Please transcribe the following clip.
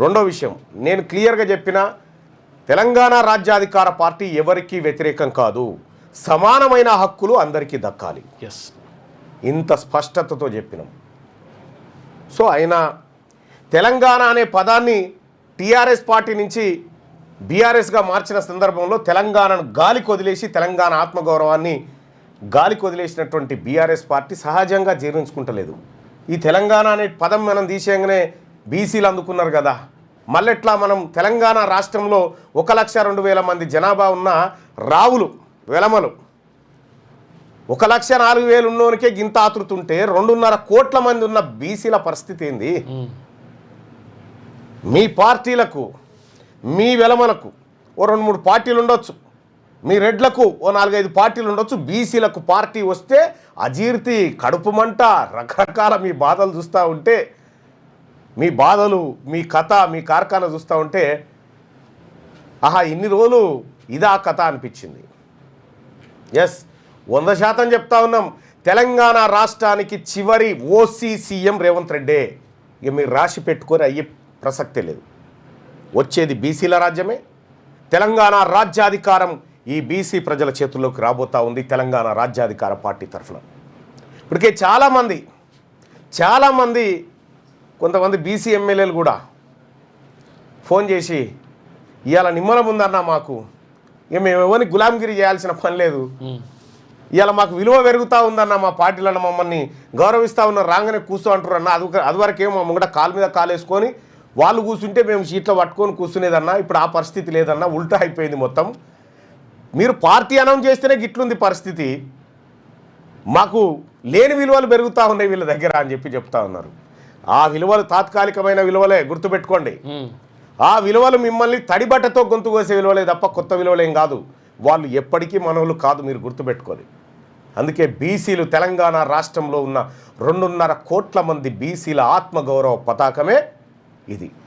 రెండో విషయం, నేను క్లియర్గా చెప్పిన తెలంగాణ రాజ్యాధికార పార్టీ ఎవరికీ వ్యతిరేకం కాదు, సమానమైన హక్కులు అందరికీ దక్కాలి. ఎస్, ఇంత స్పష్టతతో చెప్పినాం. సో అయినా తెలంగాణ అనే పదాన్ని టీఆర్ఎస్ పార్టీ నుంచి బీఆర్ఎస్గా మార్చిన సందర్భంలో తెలంగాణను గాలికి వదిలేసి తెలంగాణ ఆత్మగౌరవాన్ని గాలికి వదిలేసినటువంటి బీఆర్ఎస్ పార్టీ సహజంగా జీర్ణించుకుంటలేదు. ఈ తెలంగాణ అనే పదం మనం తీసేయగానే బీసీలు అందుకున్నారు కదా, మళ్ళెట్లా మనం తెలంగాణ రాష్ట్రంలో 1,02,000 మంది జనాభా ఉన్న రావులు వెలమలు 1,04,000 ఉన్నోనికే గింత ఆతృతుంటే 2.5 కోట్ల మంది ఉన్న బీసీల పరిస్థితి ఏంది? మీ పార్టీలకు మీ వెలమలకు ఓ 2-3 పార్టీలు ఉండొచ్చు, మీ రెడ్లకు ఓ 4-5 పార్టీలు ఉండొచ్చు, బీసీలకు పార్టీ వస్తే అజీర్తి, కడుపు మంట, రకరకాల మీ బాధలు చూస్తూ ఉంటే, మీ బాధలు, మీ కథ, మీ కార్ఖానా చూస్తూ ఉంటే ఆహా ఇన్ని రోజులు ఇదా కథ అనిపించింది. ఎస్, 100% చెప్తా ఉన్నాం, తెలంగాణ రాష్ట్రానికి చివరి ఓసీ సీఎం రేవంత్ రెడ్డే. ఇక మీరు రాసి పెట్టుకొని అయ్యే ప్రసక్తే లేదు. వచ్చేది బీసీల రాజ్యమే. తెలంగాణ రాజ్యాధికారం ఈ బీసీ ప్రజల చేతుల్లోకి రాబోతూ ఉంది తెలంగాణ రాజ్యాధికార పార్టీ తరఫున. ఇప్పటికే చాలామంది కొంతమంది బీసీ ఎమ్మెల్యేలు కూడా ఫోన్ చేసి ఇవాళ నిమ్మలం ఉందన్నా మాకు, ఇక మేము ఎవరిని గులాంగిరి చేయాల్సిన పని లేదు, ఇవాళ మాకు విలువ పెరుగుతూ ఉందన్న, మా పార్టీలను మమ్మల్ని గౌరవిస్తూ ఉన్నారు, రాగానే కూర్చో అంటారన్న. అదివరకేమో మా ముంగట కాలు మీద కాలు వేసుకొని వాళ్ళు కూర్చుంటే మేము సీట్లో పట్టుకొని కూర్చునేదన్నా, ఇప్పుడు ఆ పరిస్థితి లేదన్నా, ఉల్టా అయిపోయింది మొత్తం. మీరు పార్టీ అనౌన్స్ చేస్తేనే గిట్లుంది పరిస్థితి, మాకు లేని విలువలు పెరుగుతూ ఉన్నాయి వీళ్ళ దగ్గర అని చెప్తా ఉన్నారు. ఆ విలువలు తాత్కాలికమైన విలువలే, గుర్తుపెట్టుకోండి. ఆ విలువలు మిమ్మల్ని తడిబట్టతో గొంతు కోసే విలువలే తప్ప కొత్త విలువలేం కాదు. వాళ్ళు ఎప్పటికీ మనోళ్ళు కాదు, మీరు గుర్తుపెట్టుకోండి. అందుకే బీసీలు తెలంగాణ రాష్ట్రంలో ఉన్న 2.5 కోట్ల మంది బీసీల ఆత్మగౌరవ పతాకమే ఇది.